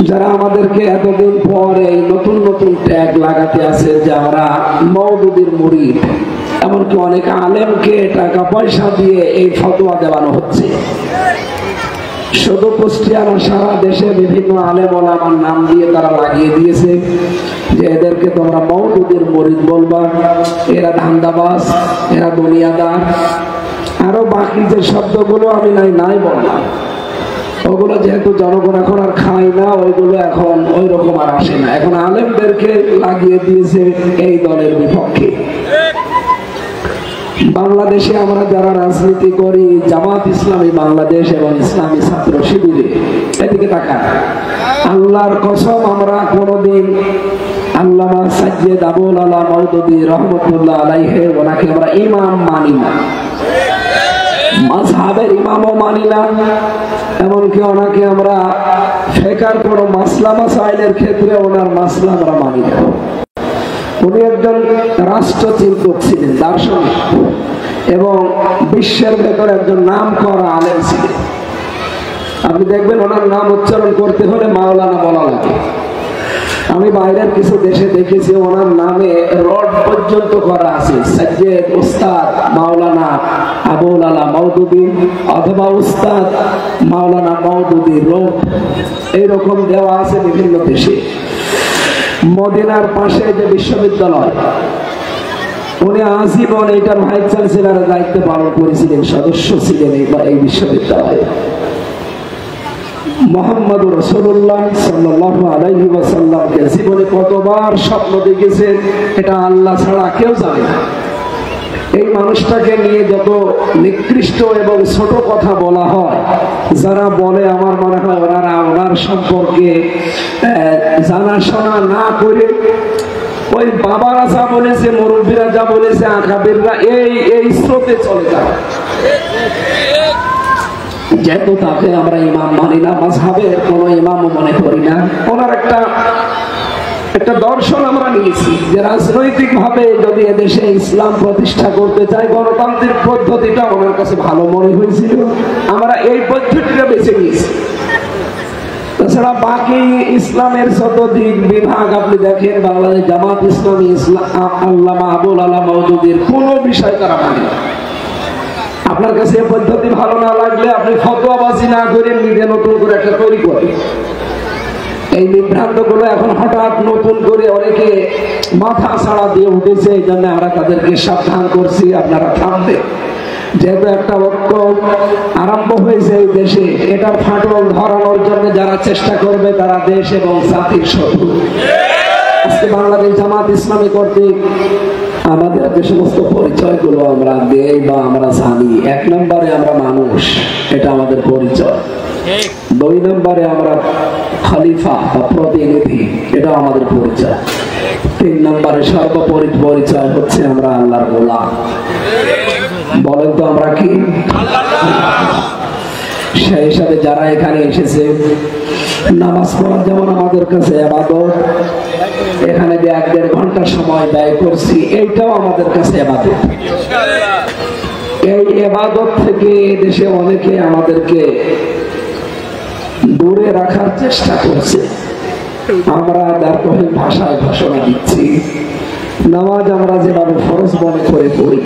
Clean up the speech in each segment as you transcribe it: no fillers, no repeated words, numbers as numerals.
যারা আমাদেরকে এতদিন পরে নতুন নতুন ট্যাগ লাগাতে আছে যে আমরা মওদুদির মুরিদ, এমনকি অনেক আলেমকে টাকা পয়সা দিয়ে এই ফতোয়া দেওয়ানো হচ্ছে। শুধু কুষ্টিয়া না, সারা দেশে বিভিন্ন আলেম ওলামার নাম দিয়ে তারা লাগিয়ে দিয়েছে যে এদেরকে তোমরা মওদুদির মুরিদ বলবা, এরা ধান্দাবাজ, এরা দুনিয়াদার, আরো বাকি যে শব্দগুলো আমি নাই বললাম, ওগুলো যেহেতু জনগণ এখন আর খায় না, ওইগুলো এখন ওই রকম আর আসে না। এখন আলেমদেরকে লাগিয়ে দিয়েছে এই দলের বিপক্ষে। বাংলাদেশে আমরা যারা রাজনীতি করি, জামাত ইসলামী বাংলাদেশ এবং ইসলামী ছাত্র শিবিরে, এদিকে তাকান, আল্লাহর কসম আমরা কোনদিন আল্লামা সাইয়্যিদ আবুল আলা মওদুদী রহমাতুল্লাহ আলাইহি ওনাকে আমরা ইমাম মানি না, মাযহাবের ইমামও মানি না, এমনকি ওনাকে আমরা ফিকহের কোন মাসলা মাসাইলের ক্ষেত্রে ওনার মাসলা আমরা মানি না। উনি একজন রাষ্ট্রচিন্তক ছিলেন, দার্শনিক, এবং বিশ্বের ভেতরে একজন নাম করা আলেম ছিলেন। আপনি দেখবেন ওনার নাম উচ্চারণ করতে হলে মাওলানা বলা লাগে। আমি বাইরের কিছু দেশে দেখেছি ওনার নামে রড পর্যন্ত করা আছে, সাইয়্যিদ উস্তাদ মাওলানা আবুল আলা মওদুদী অথবা উস্তাদ মাওলানা মওদুদী রোড, এইরকম দেওয়া আছে বিভিন্ন দেশে। মদিনার পাশে যে বিশ্ববিদ্যালয়, উনি আজীবন এইটার ভাইস চ্যান্সেলরের দায়িত্ব পালন করেছিলেন, সদস্য ছিলেন এই বিশ্ববিদ্যালয়ে। মুহাম্মদুর রাসূলুল্লাহ সাল্লাল্লাহু আলাইহি ওয়াসাল্লামকে জীবনে কতবার স্বপ্ন দেখেছেন এটা আল্লাহ ছাড়া কেউ জানে না। এই মানুষটাকে নিয়ে যত নিকৃষ্ট এবং ছোট কথা বলা হয়, যারা বলে আমার মনে হয় ওনারা ওনার সম্পর্কে জানাশোনা না করে ওই বাবারা যা বলেছে, মুরব্বীরা যা বলেছে, আকাবিররা এই স্রোতে চলে যায়। যেহেতু তাকে আমরা ইমাম মানি না, মাযহাবের কোনো ইমামও মনে করি না, ওনার একটা দর্শন আমরা নিয়েছি যে রাজনৈতিক ভাবে যদি এদেশে ইসলাম প্রতিষ্ঠা করতে চাই, গণতান্ত্রিক পদ্ধতিটা ওনার কাছে ভালো মনে হয়েছিল, আমরা এই পদ্ধতিটা বেছে নিয়েছি। তাছাড়া বাকি ইসলামের যত দিক বিভাগ আপনি দেখেন, বাংলাদেশ জামাত ইসলামী আল্লামা আবুল আলা মওদুদীর কোন বিষয় তারা মানে না। আপনার কাছে এই পদ্ধতি ভালো না লাগলে আপনি ফতোয়াবাজি না করে নিজে নতুন করে একটা তৈরি করেন। এই বিভ্রান্ত গুলো এখন হঠাৎ নতুন করে অনেকে মাথা ছাড়া দিয়ে উঠেছে, এই জন্য আমরা তাদেরকে সাবধান করছি আপনারা থামবে। যেহেতু একটা ঐক্য আরম্ভ হয়েছে এই দেশে, এটার ফাটল ধরানোর জন্য যারা চেষ্টা করবে তারা দেশ এবং জাতির শত্রু। আজকে বাংলাদেশ জামাত ইসলামী কর্তৃক আমাদের যে সমস্ত পরিচয়গুলো আমরা দেই বা আমরা জানি, 1 নম্বরে আমরা মানুষ, এটা আমাদের পরিচয়। 2 নম্বরে আমরা খলিফা বা প্রতিনিধি, এটা আমাদের পরিচয়। 3 নম্বরে সর্বোপরি পরিচয় হচ্ছে আমরা আল্লাহর গোলাম। বলেন তো আমরা কি? সেই সাথে যারা এখানে এসেছে, নামাজ পড়া যেমন আমাদের কাছে ইবাদত, এখানে যে 1-1.5 ঘন্টা সময় ব্যয় করছি, এইটাও আমাদের কাছে ইবাদত। এই ইবাদত থেকে দেশে অনেকে আমাদেরকে দূরে রাখার চেষ্টা করছে। আমরা দারুণ ভাষায় ঘোষণা দিচ্ছি, নামাজ আমরা যেভাবে ফরজ মনে করে পড়ি,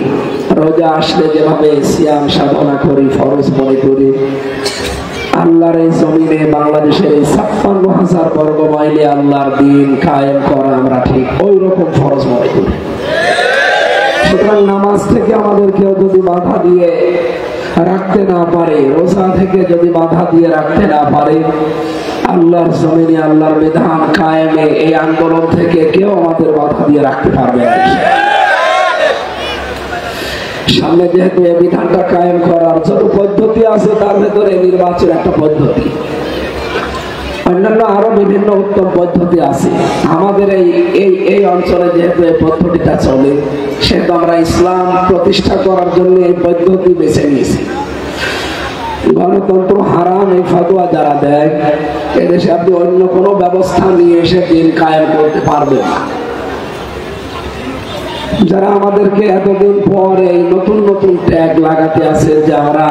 রোজা আসলে যেভাবে সিয়াম সাধনা করি ফরজ মনে করি, আল্লাহর এই জমিনে বাংলাদেশের এই 56,000 বর্গ মাইলে আল্লাহর দ্বীন কায়েম করা আমরা ঠিক ওই রকম ফরজ মনে করি। সুতরাং নামাজ থেকে আমাদের কেউ যদি বাধা দিয়ে রাখতে না পারে, রোজা থেকে যদি বাধা দিয়ে রাখতে না পারে, আল্লাহর জমিনে আল্লাহর বিধান কায়েমে এই আন্দোলন থেকে কেউ আমাদের বাধা দিয়ে রাখতে পারবে না। সামনে যেহেতু এই বিধানটা কায়েম করার যত পদ্ধতি আছে, তার ভেতরে নির্বাচন একটা পদ্ধতি, অন্যান্য আরো বিভিন্ন উত্তম পদ্ধতি আছে। আমাদের এই অঞ্চলে যেহেতু এই পদ্ধতিটা চলে, সেহেতু আমরা ইসলাম প্রতিষ্ঠা করার জন্য এই পদ্ধতি বেছে নিয়েছি। গণতন্ত্র হারাম এই ফতোয়া যারা দেয়, এদেশে আপনি অন্য কোনো ব্যবস্থা নিয়ে এসে দিন কায়েম করতে পারবেন না। যারা আমাদেরকে এতদিন পরে নতুন নতুন ট্যাগ লাগাতে আছে যে আমরা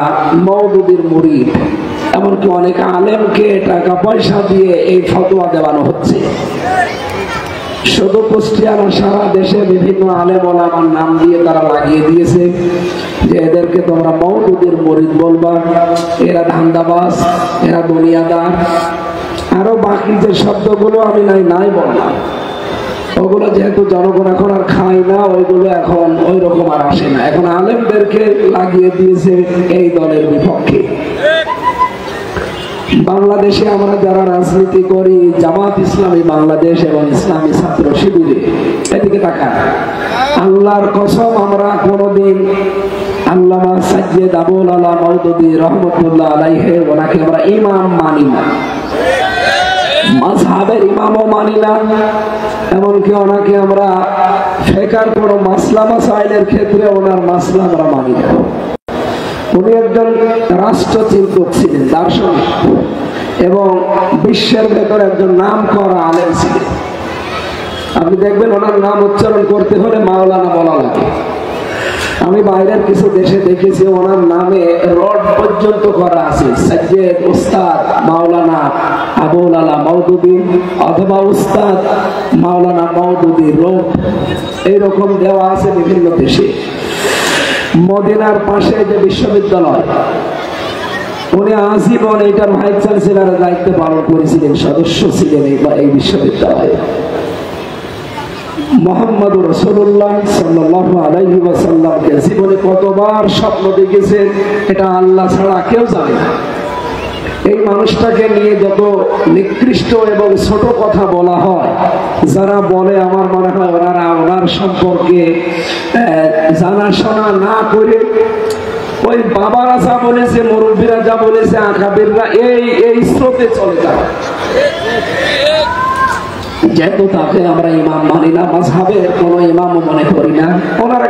মওদুদীর মুরিদ, এমনকি অনেক আলেমকে টাকা পয়সা দিয়ে এই ফতোয়া দেওয়ানো হচ্ছে। শুধু কুষ্টিয়া না, সারা দেশে বিভিন্ন আলেম ওলামার নাম দিয়ে তারা লাগিয়ে দিয়েছে যে এদেরকে তোমরা মওদুদের মুরিদ বলবা, এরা ধান্দাবাজ, এরা দুনিয়াদার, আরো বাকি যে শব্দগুলো আমি নাই বললাম, ওগুলো যেহেতু জনগণ এখন আর খায় না, ওইগুলো এখন ওই রকম আর আসে না। এখন আলেমদেরকে লাগিয়ে দিয়েছে এই দলের বিপক্ষে। বাংলাদেশে আমরা যারা রাজনীতি করি, জামাত ইসলামী বাংলাদেশ এবং ইসলামী ছাত্র শিবিরে, এদিকে তাকান, আল্লাহর কসম আমরা কোনদিন আল্লামা সাইয়্যিদ আবুল আলা মওদুদী রহমাতুল্লাহ আলাইহি ওনাকে আমরা ইমাম মানি না, মাযহাবের ইমামও মানি না, এমনকি ওনাকে আমরা ফিকহের কোনো মাসলা মাসাইলের ক্ষেত্রে ওনার মাসলা আমরা মানি না। উনি একজন রাষ্ট্রচিন্তক ছিলেন, দার্শনিক, এবং বিশ্বের ভেতরে একজন নাম করা আলেম ছিলেন। আপনি দেখবেন ওনার নাম উচ্চারণ করতে হলে মাওলানা বলা লাগে। আমি বাইরের কিছু দেশে দেখেছি ওনার নামে রড পর্যন্ত করা আছে, সাইয়্যিদ উস্তাদ মাওলানা আবুল আলা মওদুদী অথবা উস্তাদ মাওলানা মওদুদী রড, এইরকম দেওয়া আছে বিভিন্ন দেশে। মদিনার পাশে যে বিশ্ববিদ্যালয়, উনি আজীবন এইটার ভাইস চ্যান্সেলরের দায়িত্ব পালন করেছিলেন, সদস্য ছিলেন এই বিশ্ববিদ্যালয়ে। মুহাম্মদুর রাসূলুল্লাহ সাল্লাল্লাহু আলাইহি ওয়াসাল্লামকে জীবনে কতবার স্বপ্ন দেখেছেন এটা আল্লাহ ছাড়া কেউ জানে না। এই মানুষটাকে নিয়ে যত নিকৃষ্ট এবং ছোট কথা বলা হয়, যারা বলে আমার মনে হয় ওনারা ওনার সম্পর্কে জানাশোনা না করে ওই বাবারা যা বলেছে, মুরব্বীরা যা বলেছে, আকাবিররা এই স্রোতে চলে যায়। যেহেতু তাকে আমরা ইমাম মানি না, মাযহাবের কোন ইমামও মনে করি না, ওনার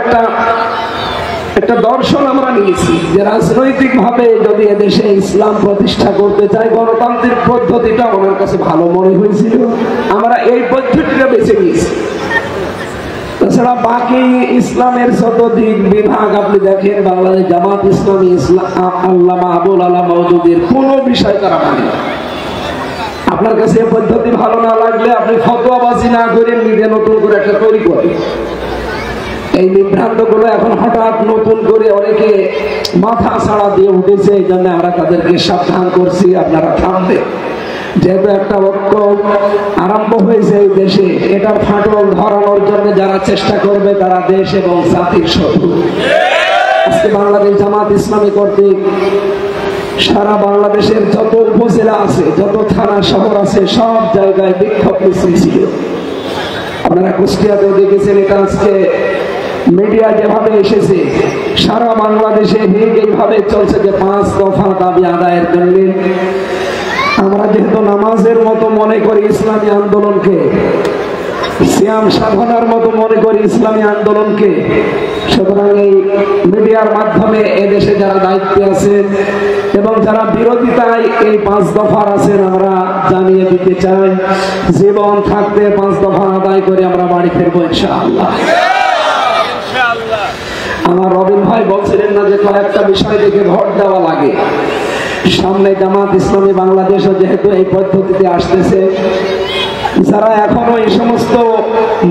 একটা দর্শন আমরা নিয়েছি যে রাজনৈতিক ভাবে যদি এদেশে ইসলাম প্রতিষ্ঠা করতে চাই, গণতান্ত্রিক পদ্ধতিটা ওনার কাছে ভালো মনে হয়েছিল, আমরা এই পদ্ধতিটা বেছে নিয়েছি। তাছাড়া বাকি ইসলামের যত দিক বিভাগ আপনি দেখেন, বাংলাদেশ জামাত ইসলামী আল্লামা আবুল আলা মওদুদীর কোনো বিষয় তারা মানে না। আপনার কাছে এই পদ্ধতি ভালো না লাগলে আপনি ফতোয়াবাজি না করে নিজে নতুন করে একটা তৈরি করেন। এই বিভ্রান্ত গুলো এখন হঠাৎ নতুন করে অনেকে মাথা ছাড়া দিয়ে উঠেছে, এই জন্য আমরা তাদেরকে সাবধান করছি আপনারা থামবে। যেহেতু একটা ঐক্য আরম্ভ হয়েছে এই দেশে, এটার ফাটল ধরানোর জন্য যারা চেষ্টা করবে তারা দেশ এবং জাতির শত্রু। আজকে বাংলাদেশ জামাত ইসলামী কর্তৃক সারা বাংলাদেশের যত উপজেলা আছে, যত থানা শহর আছে, সব জায়গায় বিক্ষোভ মিছিল ছিল। আপনারা কুষ্টিয়াতেও দেখেছেন, এটা আজকে মিডিয়া যেভাবে এসেছে, সারা বাংলাদেশে এইভাবে চলছে যে 5 দফা দাবি আদায়ের জন্য। আমরা যেহেতু নামাজের মতো মনে করি ইসলামী আন্দোলনকে, সিয়াম সাধনার মতো মনে করি ইসলামী আন্দোলনকে, সুতরাং এই মিডিয়ার মাধ্যমে এদেশে যারা দায়িত্বে আছেন এবং যারা বিরোধিতায় এই 5 দফার আছেন, আমরা জানিয়ে দিতে চাই, জীবন থাকতে 5 দফা আদায় করে আমরা বাড়ি ফিরবো ইনশাআল্লাহ। আমার রবিন ভাই বলছিলেন না যে কয়েকটা বিষয় দেখে ভোট দেওয়া লাগে। সামনে জামাত ইসলামী বাংলাদেশও যেহেতু এই পদ্ধতিতে আসতেছে, যারা এখনো এই সমস্ত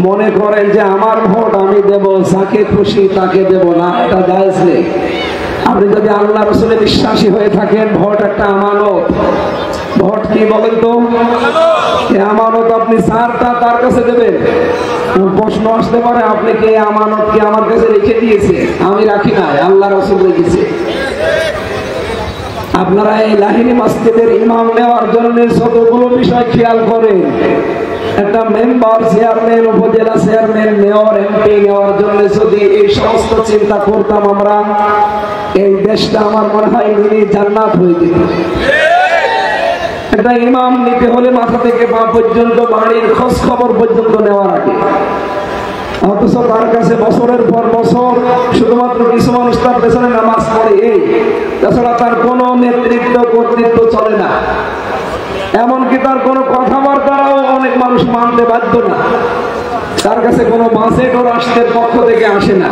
মনে করেন যে আমার ভোট আমি দেব, যাকে খুশি তাকে দেব না, এটা জায়েজ নেই। আপনি যদি আল্লাহ রাসূলে বিশ্বাসী হয়ে থাকেন, ভোট একটা আমানত। ভোট কি বলেন তো? এই আমানত আপনি তার কাছে দেবেন। প্রশ্ন আসতে পারে, আপনি কি আমানত কি আমার কাছে রেখে দিয়েছে? আমি রাখি নাই, আল্লাহ রাসূল রেখেছে। আপনারা এই লাহিনী মসজিদের ইমাম নেওয়ার জন্য যতগুলো বিষয় খেয়াল করেন, একটা মেম্বার, চেয়ারম্যান, উপজেলা চেয়ারম্যান, মেয়র, এমপি নেওয়ার জন্য যদি এই সমস্ত চিন্তা করতাম আমরা, এই দেশটা আমার মনে হয় মিনি জান্নাত হয়ে যেত। একটা ইমাম নিতে হলে মাথা থেকে পা পর্যন্ত, বাড়ির খোঁজ খবর পর্যন্ত নেওয়ার আগে, অথচ তার কাছে বছরের পর বছর শুধুমাত্র কিছু মানুষ তার পেছনে নামাজ পড়ে, এই তাছাড়া তার কোনো নেতৃত্ব কর্তৃত্ব চলে না। এমনকি তার কোনো কথাবার্তাও অনেক মানুষ মানতে বাধ্য না। তার কাছে কোনো বাজেট ও রাষ্ট্রের পক্ষ থেকে আসে না।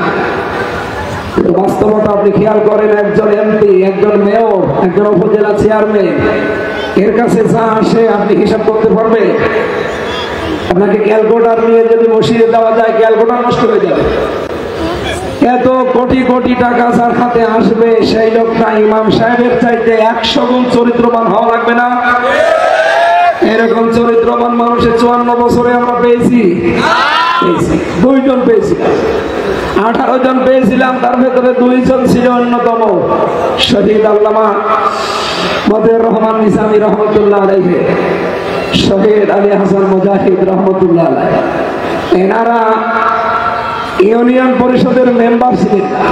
কিন্তু বাস্তবতা আপনি খেয়াল করেন, একজন এমপি, একজন মেয়র, একজন উপজেলা চেয়ারম্যান, এর কাছে যা আসে আপনি হিসাব করতে পারবেন? আপনাকে ক্যালকুলেটর নিয়ে যদি বসিয়ে দেওয়া যায়, ক্যালকুলেটর নষ্ট হয়ে যাবে। এত কোটি কোটি টাকা যার হাতে আসবে, সেই লোকটা ইমাম সাহেবের চাইতে 100 গুণ চরিত্রবান হওয়া লাগবে না? এরকম চরিত্রবান মানুষের 54 বছরে আমরা পেয়েছি? 2 জন পেয়েছি। 18 জন পেয়েছিলাম, তার ভেতরে 2 জন ছিল অন্যতম, শহীদ আল্লামা মতিউর রহমান নিজামী রহমতুল্লাহ আলাইহি, শহীদ আলী হাসান মুজাহিদ রহমতুল্লাহ আলাইহি। এনারা ইউনিয়ন পরিষদের মেম্বার ছিলেন না,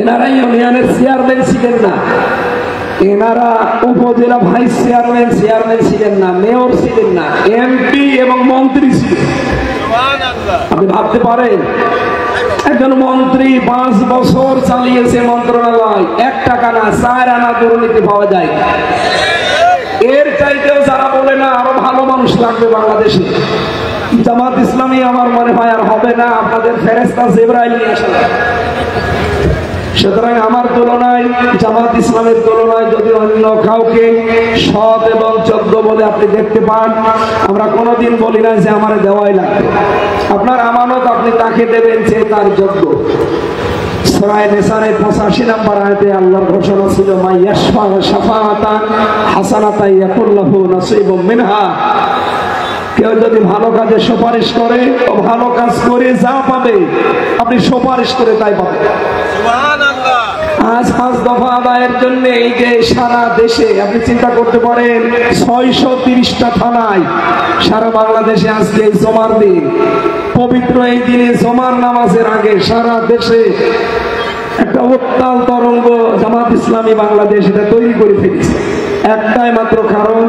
এনারা ইউনিয়নের চেয়ারম্যান ছিলেন না, এনারা উপজেলা ভাইস চেয়ারম্যান ছিলেন না, মেয়র ছিলেন না, এমপি এবং মন্ত্রী ছিলেন। আপনি ভাবতে পারেন, একজন মন্ত্রী 5 বছর চালিয়েছে মন্ত্রণালয়, 1 টাকা না 4 আনা দুর্নীতি পাওয়া যায়। এর চাইতেও যারা বলে না আরো ভালো মানুষ লাগবে বাংলাদেশে, জামাত ইসলামী আমার মনে হয় আর হবে না, আপনাদের ফেরেশতা জিবরাইল নিয়ে আসা। সুতরাং আমার তুলনায়, জামাত ইসলামের তুলনায় যদি অন্য কাউকে সৎ এবং যোগ্য বলে আপনি দেখতে পান, আমরা কোনোদিন বলি না যে আমার দেওয়াই লাগবে। আপনার আমানত আপনি তাকে দেবেন যে তার যোগ্য। সূরা নিসার 85 নম্বর আয়াতে আল্লাহর ঘোষণা ছিল, মা ইয়াশফা শাফাআতান হাসানাতান ইয়াকুল লাহু নাসীবুম মিনহা। কেউ যদি ভালো কাজে সুপারিশ করে, ও ভালো কাজ করে যা পাবে, আপনি সুপারিশ করে তাই পাবে। আজ 5 দফা আদায়ের জন্য এই যে সারা দেশে আপনি চিন্তা করতে পারেন, 630টা থানায় সারা বাংলাদেশে আজকে এই জমার দিন, পবিত্র এই দিনে জমার নামাজের আগে সারা দেশে একটা উত্তাল তরঙ্গ জামাত ইসলামী বাংলাদেশ এটা তৈরি করে ফেলেছে। একটাই মাত্র কারণ,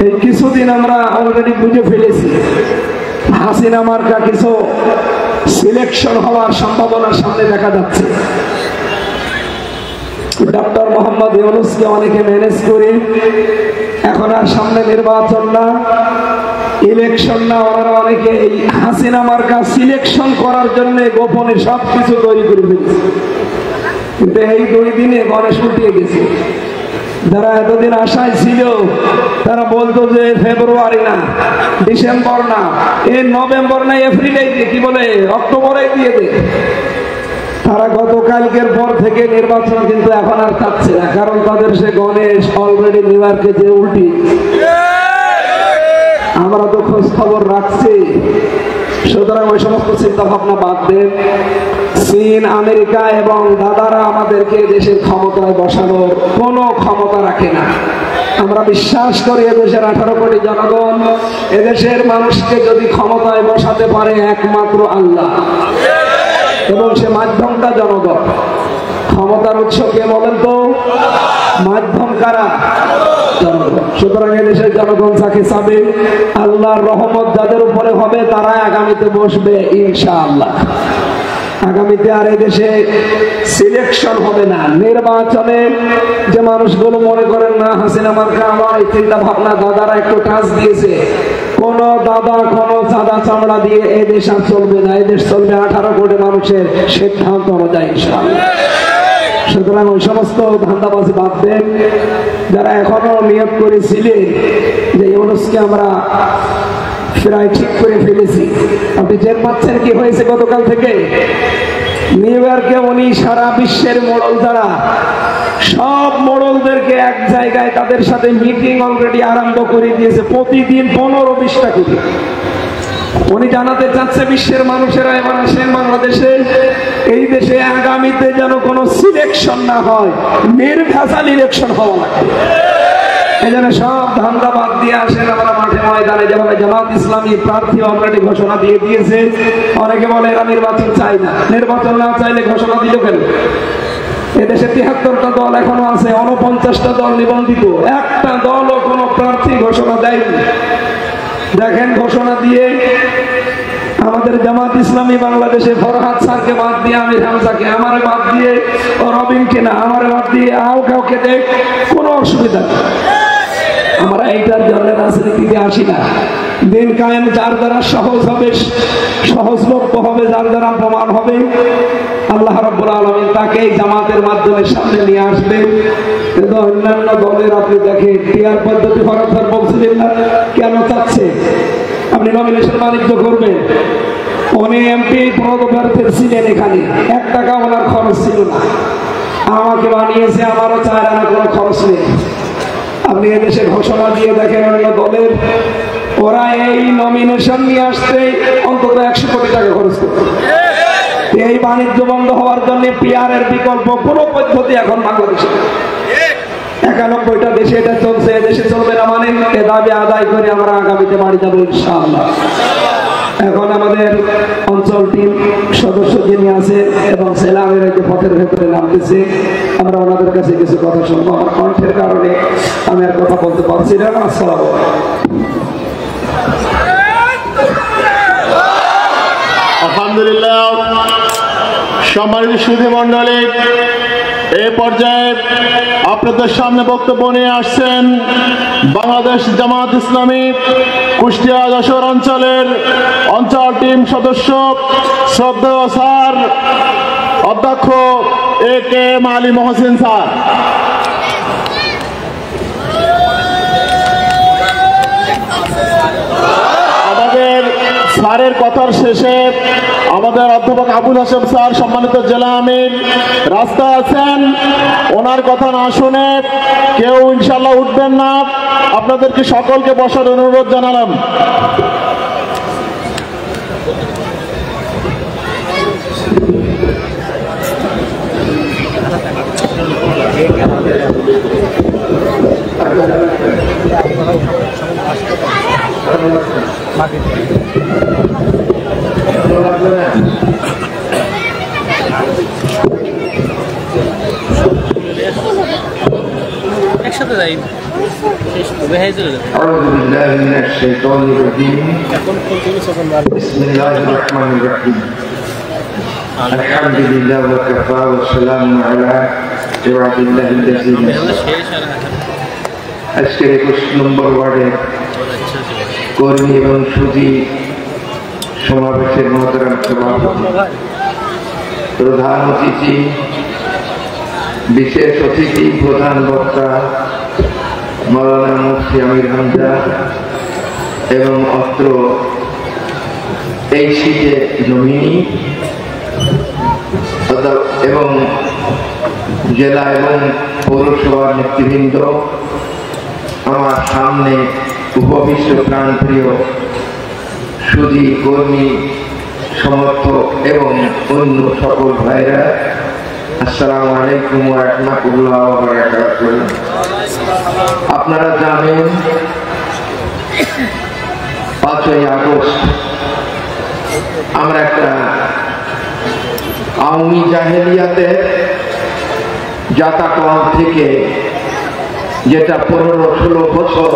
এই কিছুদিন আমরা অলরেডি বুঝে ফেলেছি, হাসিনা মার্কা কিছু সিলেকশন হওয়ার সম্ভাবনা সামনে দেখা যাচ্ছে। ডক্টর মোহাম্মদ ইউনূসকে অনেকে ম্যানেজ করে, এখন আর সামনে নির্বাচন না, ইলেকশন না, ওনারা অনেকে এই হাসিনা মার্কা সিলেকশন করার জন্য গোপনে সবকিছু তৈরি করে ফেলছে। কিন্তু এই 2 দিনে গণেশ উঠিয়ে গেছে। যারা এতদিন আশায় ছিল, তারা বলতো যে ফেব্রুয়ারি না, ডিসেম্বর না, এই নভেম্বর না, এপ্রিলে কি বলে, অক্টোবরে দিয়ে দে। তারা গতকালকের পর থেকে নির্বাচন কিন্তু এখন আর চাচ্ছে না, কারণ তাদের সে গণেশ অলরেডি নিউ ইয়র্কে যে উল্টি। আমরা তো খোঁজ খবর রাখছি। সুতরাং ওই সমস্ত চিন্তা ভাবনা বাদ দেন। চীন, আমেরিকা এবং দাদারা আমাদেরকে দেশের ক্ষমতায় বসানোর কোনো ক্ষমতা রাখে না। আমরা বিশ্বাস করি এদেশের 18 কোটি জনগণ, এদেশের মানুষকে যদি ক্ষমতায় বসাতে পারে একমাত্র আল্লাহ, এবং সে মাধ্যমটা জনগণ। ক্ষমতার উৎস কে বলেন তো? মাধ্যম কারা? জনগণ। সুতরাং এদেশের জনগণ যাকে চাবে, আল্লাহর রহমত যাদের উপরে হবে, তারা আগামীতে বসবে ইনশাআল্লাহ। আগামীতে আর এদেশে সিলেকশন হবে না। নির্বাচনে যে মানুষগুলো মনে করেন না হাসিনা মার্কা আমার, এই চিন্তা ভাবনা দাদারা একটু টাচ দিয়েছে। কোন দাদা কোন চাঁদা চামড়া দিয়ে এই দেশ আর চলবে না। এই দেশ চলবে 18 কোটি মানুষের সিদ্ধান্ত অনুযায়ী ইনশাআল্লাহ। সুতরাং ওই সমস্ত ধান্দাবাজি বাদ দেন। যারা এখনো নিয়োগ করেছিলেন যে ইউনূসকে আমরা প্রায় ঠিক করে ফেলেছি, আপনি টের পাচ্ছেন কি হয়েছে গতকাল থেকে? নিউ ইয়র্কে উনি সারা বিশ্বের মোড়ল, যারা সব মোড়লদেরকে এক জায়গায় তাদের সাথে মিটিং অলরেডি আরম্ভ করে দিয়েছে, প্রতিদিন 15-20টা করে। উনি জানাতে চাচ্ছে বিশ্বের মানুষেরা এবার আসেন বাংলাদেশে, এই দেশে আগামীতে যেন কোনো সিলেকশন না হয়, নির্ভেজাল ইলেকশন হওয়া লাগে। এই জন্য সব ধান্দা বাদ দিয়ে আসেন আমরা মাঠে ময়দানে। যেভাবে জামাত ইসলামী প্রার্থী অলরেডি ঘোষণা দিয়ে দিয়েছে, অনেকে বলে এরা নির্বাচন চাই না। নির্বাচন না চাইলে ঘোষণা দিল কেন? এদেশে 73টা দল এখনো আছে, 49টা দল নিবন্ধিত, একটা দলও কোনো প্রার্থী ঘোষণা দেয়নি। দেখেন ঘোষণা দিয়ে আমাদের জামাত ইসলামী বাংলাদেশে ফরহাদ স্যারকে বাদ দিয়ে, আমির হামজাকে, আমারে বাদ দিয়ে, রবিনকে না, আমারে বাদ দিয়ে আও কাউকে দেখ, কোনো অসুবিধা নেই। আমরা এইটার জন্য রাজনীতিতে আসি না। দিন কায়েম যার দ্বারা সহজ হবে, সহজলভ্য হবে, যার দ্বারা প্রমাণ হবে, আল্লাহ রাব্বুল আলামিন তাকেই জামাতের মাধ্যমে সামনে নিয়ে আসবে। কিন্তু অন্যান্য দলের আপনি দেখেন টিআর পদ্ধতি ফরকদার বলছিলেন না, কেন চাচ্ছে? আপনি নমিনেশন বাণিজ্য করবেন, উনি এমপি পদপ্রার্থী ছিলেন, এখানে 1 টাকা ওনার খরচ ছিল না, আমাকে বানিয়েছে, আমারও 4 আনা কোনো খরচ নেই। আপনি এদেশে ঘোষণা দিয়ে দেখেন অন্য দলের, ওরা এই নমিনেশন নিয়ে আসতে অন্তত 100 কোটি টাকা খরচ করবে। এই বাণিজ্য বন্ধ হওয়ার জন্য পিআর এর বিকল্প কোনো পদ্ধতি এখন বাংলাদেশে 91টা দেশে এটা চলছে, এদেশে চলবে না মানে এ দাবি আদায় করে আমরা আগামীতে বাড়ি যাবো ইনশাআল্লাহ। এখন আমাদের অঞ্চল টিম সদস্য যিনি আছে এবং ছেলেমেয়েরা যে পথের ভেতরে নামতেছে, আমরা ওনাদের কাছে কিছু কথা শুনবো। আমার কণ্ঠের কারণে আমি আর কথা বলতে পারছি না। আসসালামু আলাইকুম। আলহামদুলিল্লাহ, সম্মানিত সুধী মণ্ডলী, এই পর্যায়ে আপনাদের সামনে বক্তব্য নিয়ে আসছেন বাংলাদেশ জামাত ইসলামী কুষ্টিয়া যশোর অঞ্চলের অঞ্চল টিম সদস্য শ্রদ্ধেয় স্যার অধ্যক্ষ AK আলী মহসিন স্যার। আমাদের স্যারের কথার শেষে আমাদের অধ্যাপক আবুল হাশেম স্যার, সম্মানিত জেলা আমির, রাস্তায় আছেন, ওনার কথা না শুনে কেউ ইনশাল্লাহ উঠবেন না। আপনাদেরকে সকলকে বসার অনুরোধ জানালাম। একসাথে যাই। أعوذ بالله من الشيطان الرجيم. بسم الله الرحمن الرحيم. الحمد لله وكفى والسلام على عباد الله الذين আজকের 21 নম্বর ওয়ার্ডের কর্মী এবং সুধী সমাবেশের মহতরাম সভাপতি, প্রধান অতিথি, বিশেষ অতিথি, প্রধান বক্তা মাওলানা মুফতি আমির হামজা এবং অত্র এই সিটে নমিনি এবং জেলা এবং পৌরসভার নেতৃবৃন্দ, আমার সামনে উপবিষ্ট প্রাণপ্রিয় সুধী কর্মী সমর্থক এবং অন্য সকল ভাইরা, আসসালামু আলাইকুম ওয়া রাহমাতুল্লাহি ওয়া বারাকাতুহু। আপনারা জানেন 5ই আগস্ট আমরা একটা আওয়ামী জাহেলিয়াতের জাতাকল থেকে, যেটা 15-16 বছর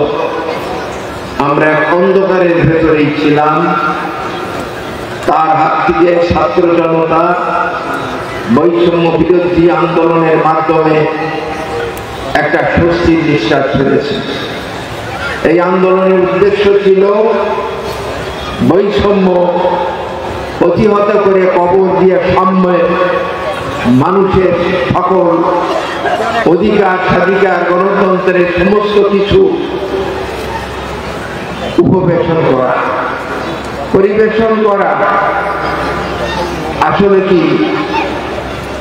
আমরা এক অন্ধকারের ভেতরেই ছিলাম, তার হাত থেকে ছাত্র জনতা বৈষম্য বিরোধী আন্দোলনের মাধ্যমে একটা স্বস্তির নিঃশ্বাস ফেলেছে। এই আন্দোলনের উদ্দেশ্য ছিল বৈষম্য প্রতিহত করে কবর দিয়ে সাম্যের মানুষের সকল অধিকার, স্বাধিকার, গণতন্ত্রের সমস্ত কিছু পরিবেশন করা। আসলে কি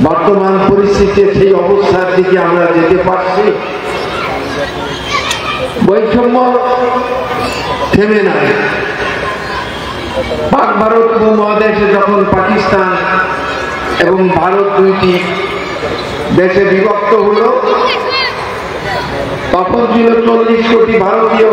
বর্তমান পরিস্থিতিতে সেই অবস্থার দিকে আমরা যেতে পারছি? বৈষম্য থেমে নাই। পাক ভারত উপমহাদেশে যখন পাকিস্তান এবং ভারত দুইটি দেশে বিভক্ত হলো, তখন ছিল 40 কোটি ভারতীয়